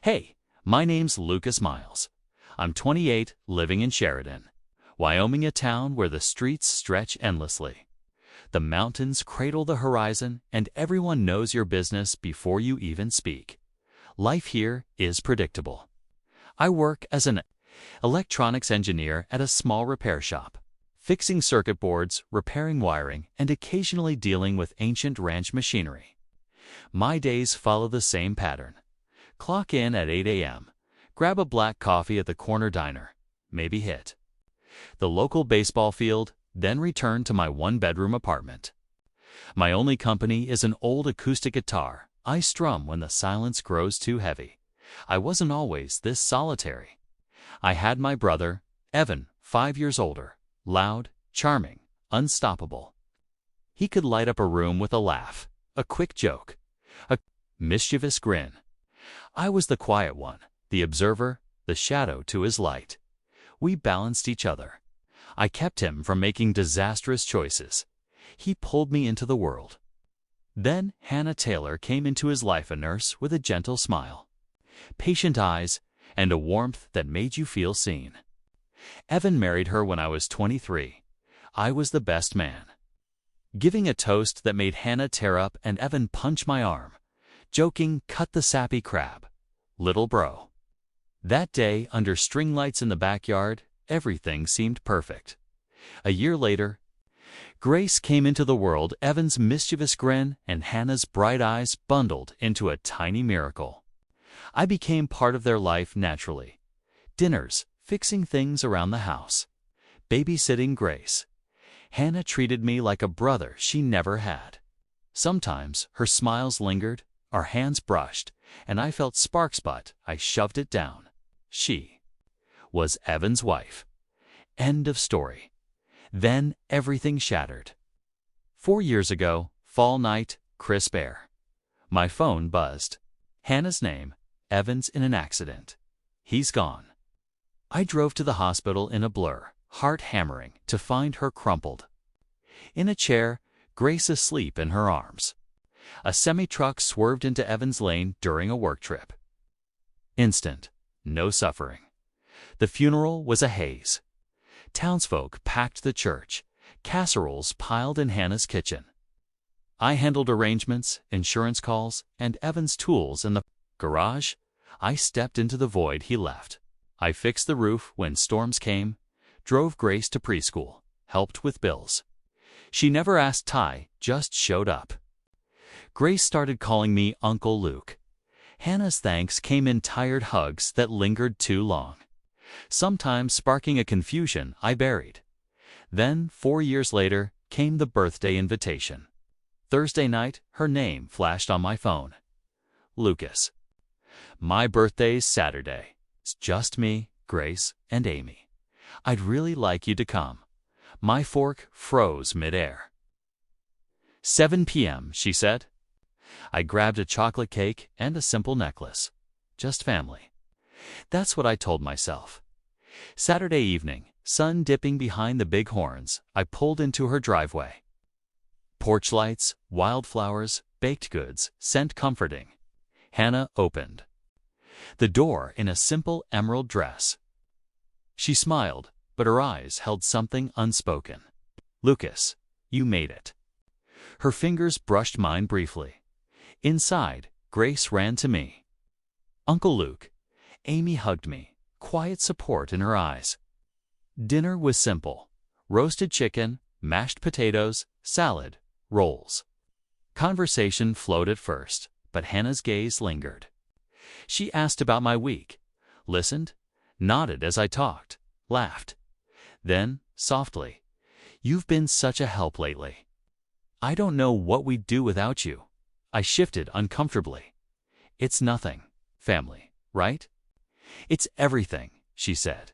Hey, my name's Lucas Miles. I'm 28, living in Sheridan, Wyoming, a town where the streets stretch endlessly. The mountains cradle the horizon, and everyone knows your business before you even speak. Life here is predictable. I work as an electronics engineer at a small repair shop, fixing circuit boards, repairing wiring, and occasionally dealing with ancient ranch machinery. My days follow the same pattern. Clock in at 8 a.m., grab a black coffee at the corner diner, maybe hit the local baseball field, then return to my one-bedroom apartment. My only company is an old acoustic guitar I strum when the silence grows too heavy. I wasn't always this solitary. I had my brother, Evan, 5 years older, loud, charming, unstoppable. He could light up a room with a laugh, a quick joke, a mischievous grin. I was the quiet one, the observer, the shadow to his light. We balanced each other. I kept him from making disastrous choices. He pulled me into the world. Then Hannah Taylor came into his life, a nurse with a gentle smile, patient eyes, and a warmth that made you feel seen. Evan married her when I was 23. I was the best man. Giving a toast that made Hannah tear up and Evan punch my arm, joking, "Cut the sappy crab, little bro." That day, under string lights in the backyard, everything seemed perfect. A year later, Grace came into the world, Evan's mischievous grin and Hannah's bright eyes bundled into a tiny miracle. I became part of their life naturally. Dinners, fixing things around the house, babysitting Grace. Hannah treated me like a brother she never had. Sometimes her smiles lingered, our hands brushed, and I felt sparks, but I shoved it down. She was Evan's wife. End of story. Then everything shattered. 4 years ago, fall night, crisp air. My phone buzzed. Hannah's name, Evan's in an accident. He's gone. I drove to the hospital in a blur, heart hammering, to find her crumpled in a chair, Grace asleep in her arms. A semi-truck swerved into Evan's lane during a work trip. Instant, no suffering. The funeral was a haze. Townsfolk packed the church, casseroles piled in Hannah's kitchen. I handled arrangements, insurance calls, and Evan's tools in the garage. I stepped into the void he left. I fixed the roof when storms came, drove Grace to preschool, helped with bills. She never asked Ty, just showed up. Grace started calling me Uncle Luke. Hannah's thanks came in tired hugs that lingered too long, sometimes sparking a confusion I buried. Then, 4 years later, came the birthday invitation. Thursday night, her name flashed on my phone. Lucas. My birthday's Saturday. It's just me, Grace, and Amy. I'd really like you to come. My fork froze midair. 7 p.m., she said. I grabbed a chocolate cake and a simple necklace. Just family. That's what I told myself. Saturday evening, sun dipping behind the bighorns, I pulled into her driveway. Porch lights, wildflowers, baked goods, scent comforting. Hannah opened the door in a simple emerald dress. She smiled, but her eyes held something unspoken. Lucas, you made it. Her fingers brushed mine briefly. Inside, Grace ran to me. Uncle Luke. Amy hugged me, quiet support in her eyes. Dinner was simple. Roasted chicken, mashed potatoes, salad, rolls. Conversation flowed at first, but Hannah's gaze lingered. She asked about my week, listened, nodded as I talked, laughed. Then, softly, "You've been such a help lately. I don't know what we'd do without you." I shifted uncomfortably. "It's nothing, family, right?" "It's everything," she said.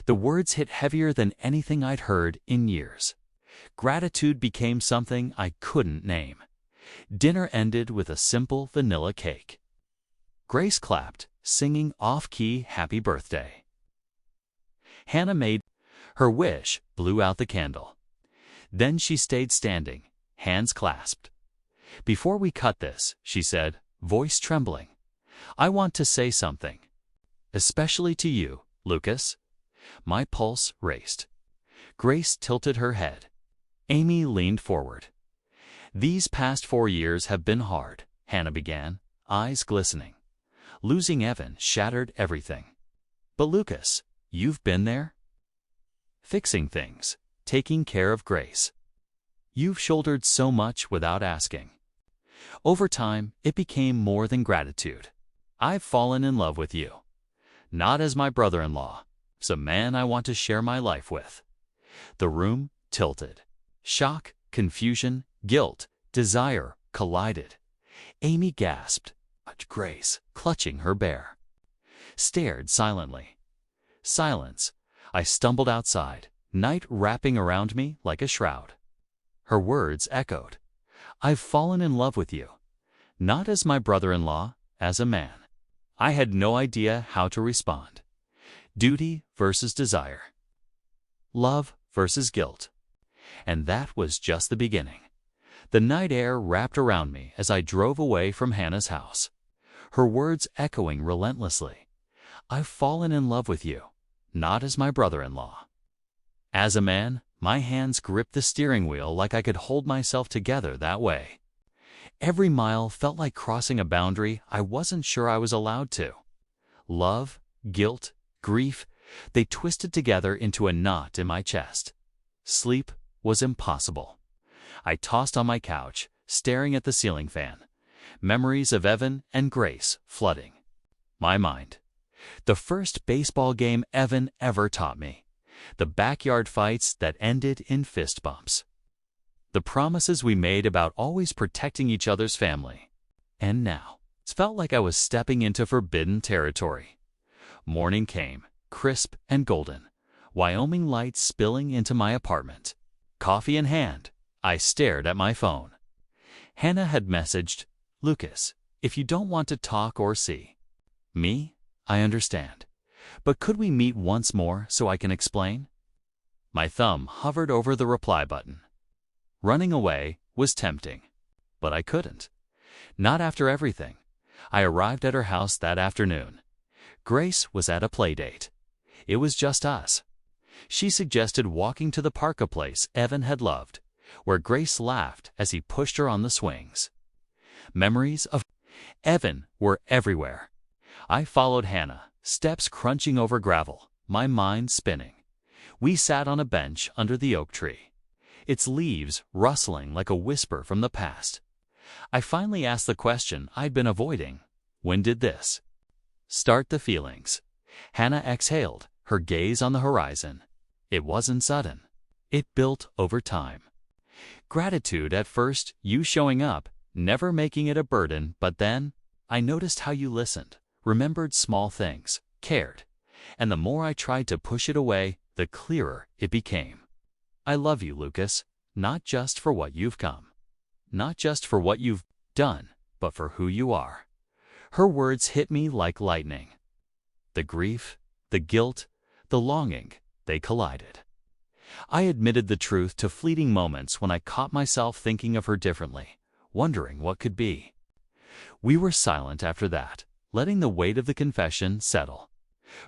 The words hit heavier than anything I'd heard in years. Gratitude became something I couldn't name. Dinner ended with a simple vanilla cake. Grace clapped, singing off-key happy birthday. Hannah made her wish, blew out the candle. Then she stayed standing, hands clasped. "Before we cut this," she said, voice trembling, I want to say something, especially to you, Lucas." My pulse raced. Grace tilted her head. Amy leaned forward. "These past 4 years have been hard," Hannah began, eyes glistening. "Losing Evan shattered everything. But Lucas, you've been there? Fixing things, taking care of Grace. You've shouldered so much without asking. Over time, it became more than gratitude. I've fallen in love with you. Not as my brother-in-law, as a man I want to share my life with." The room tilted. Shock, confusion, guilt, desire collided. Amy gasped. Grace, clutching her bear, stared silently. Silence. I stumbled outside, night wrapping around me like a shroud. Her words echoed. "I've fallen in love with you. Not as my brother-in-law, as a man." I had no idea how to respond. Duty versus desire. Love versus guilt. And that was just the beginning. The night air wrapped around me as I drove away from Hannah's house. Her words echoing relentlessly. "I've fallen in love with you, not as my brother-in-law." As a man, my hands gripped the steering wheel like I could hold myself together that way. Every mile felt like crossing a boundary I wasn't sure I was allowed to. Love, guilt, grief, they twisted together into a knot in my chest. Sleep was impossible. I tossed on my couch, staring at the ceiling fan. Memories of Evan and Grace flooding my mind. The first baseball game Evan ever taught me. The backyard fights that ended in fist bumps. The promises we made about always protecting each other's family. And now, it felt like I was stepping into forbidden territory. Morning came, crisp and golden. Wyoming lights spilling into my apartment. Coffee in hand, I stared at my phone. Hannah had messaged, "Lucas, if you don't want to talk or see me, I understand. But could we meet once more so I can explain?" My thumb hovered over the reply button. Running away was tempting, but I couldn't. Not after everything. I arrived at her house that afternoon. Grace was at a play date. It was just us. She suggested walking to the parka place Evan had loved, where Grace laughed as he pushed her on the swings. Memories of Evan were everywhere. I followed Hannah, steps crunching over gravel, my mind spinning. We sat on a bench under the oak tree, its leaves rustling like a whisper from the past. I finally asked the question I'd been avoiding. When did this start the feelings? Hannah exhaled, her gaze on the horizon. It wasn't sudden. It built over time. Gratitude at first, you showing up, never making it a burden, but then I noticed how you listened, remembered small things, cared. And the more I tried to push it away, the clearer it became. I love you, Lucas, not just for what you've come. Not just for what you've done, but for who you are. Her words hit me like lightning. The grief, the guilt, the longing, they collided. I admitted the truth to fleeting moments when I caught myself thinking of her differently, wondering what could be. We were silent after that, letting the weight of the confession settle.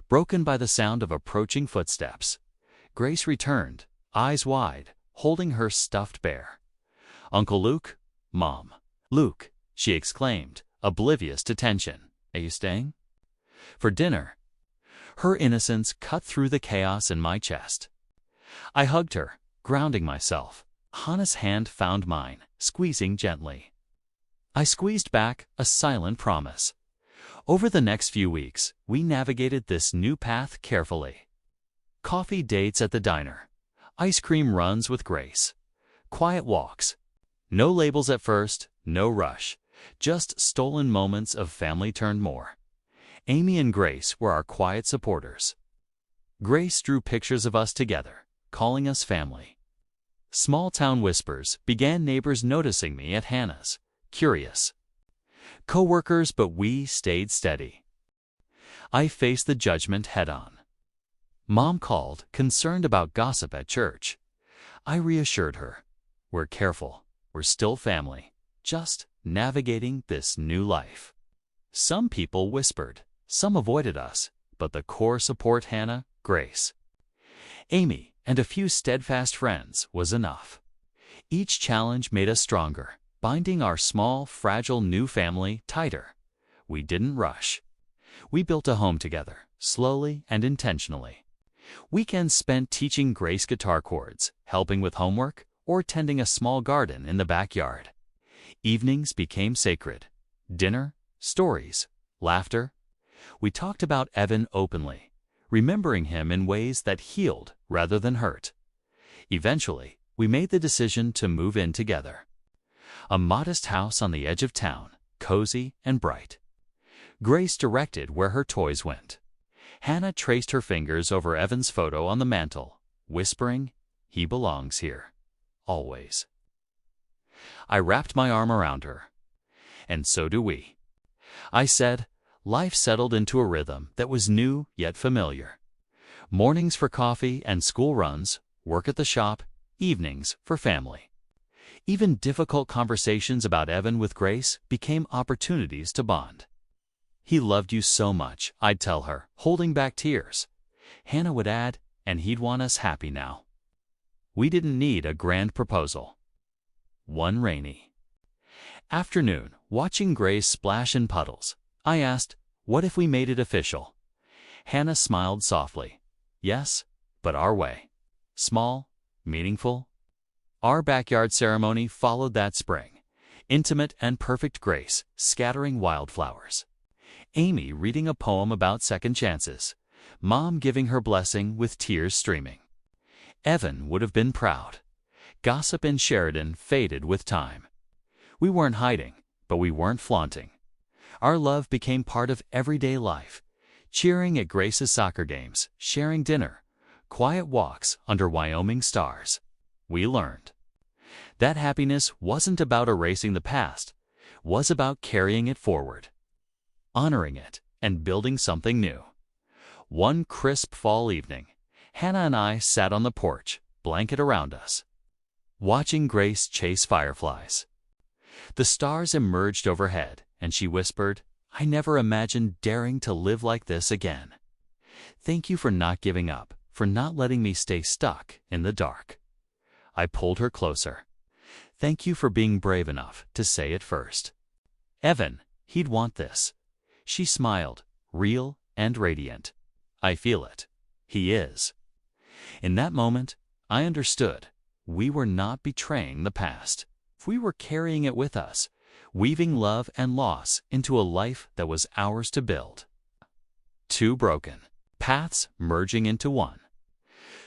Broken by the sound of approaching footsteps. Grace returned, eyes wide, holding her stuffed bear. "Uncle Luke? Mom." "Luke," she exclaimed, oblivious to tension. "Are you staying?" "For dinner." Her innocence cut through the chaos in my chest. I hugged her, grounding myself. Hannah's hand found mine, squeezing gently. I squeezed back, a silent promise. Over the next few weeks, we navigated this new path carefully. Coffee dates at the diner. Ice cream runs with Grace. Quiet walks. No labels at first, no rush. Just stolen moments of family turned more. Amy and Grace were our quiet supporters. Grace drew pictures of us together, calling us family. Small-town whispers began neighbors noticing me at Hannah's, curious. Co-workers, but we stayed steady. I faced the judgment head-on. Mom called, concerned about gossip at church. I reassured her. We're careful. We're still family, just navigating this new life. Some people whispered, some avoided us, but the core support Hannah, Grace, Amy, and a few steadfast friends was enough. Each challenge made us stronger, binding our small, fragile new family tighter. We didn't rush. We built a home together, slowly and intentionally. Weekends spent teaching Grace guitar chords, helping with homework, or tending a small garden in the backyard. Evenings became sacred. Dinner, stories, laughter. We talked about Evan openly, remembering him in ways that healed rather than hurt. Eventually, we made the decision to move in together. A modest house on the edge of town, cozy and bright. Grace directed where her toys went. Hannah traced her fingers over Evan's photo on the mantel, whispering, "He belongs here, always." I wrapped my arm around her. And so do we. I said, life settled into a rhythm that was new yet familiar. Mornings for coffee and school runs, work at the shop, evenings for family. Even difficult conversations about Evan with Grace became opportunities to bond. "He loved you so much," I'd tell her, holding back tears. Hannah would add, "and he'd want us happy now." We didn't need a grand proposal. One rainy afternoon, watching Grace splash in puddles, I asked, "What if we made it official?" Hannah smiled softly. "Yes, but our way. Small, meaningful." Our backyard ceremony followed that spring. Intimate and perfect Grace, scattering wildflowers. Amy reading a poem about second chances. Mom giving her blessing with tears streaming. Evan would have been proud. Gossip in Sheridan faded with time. We weren't hiding, but we weren't flaunting. Our love became part of everyday life. Cheering at Grace's soccer games, sharing dinner, quiet walks under Wyoming stars. We learned that happiness wasn't about erasing the past, was about carrying it forward, honoring it, and building something new. One crisp fall evening, Hannah and I sat on the porch, blanket around us, watching Grace chase fireflies. The stars emerged overhead, and she whispered, "I never imagined daring to live like this again. Thank you for not giving up, for not letting me stay stuck in the dark." I pulled her closer. "Thank you for being brave enough to say it first. Evan, he'd want this." She smiled, real and radiant. "I feel it. He is." In that moment, I understood. We were not betraying the past. We were carrying it with us, weaving love and loss into a life that was ours to build. Two broken paths merging into one.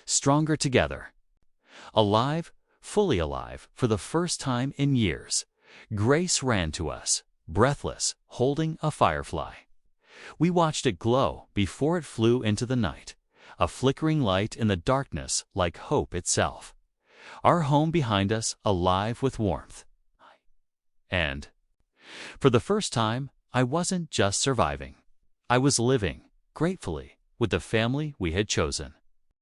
Stronger together. Alive, fully alive, for the first time in years. Grace ran to us, breathless, holding a firefly. We watched it glow before it flew into the night, a flickering light in the darkness like hope itself. Our home behind us alive with warmth. And, for the first time, I wasn't just surviving. I was living, gratefully, with the family we had chosen.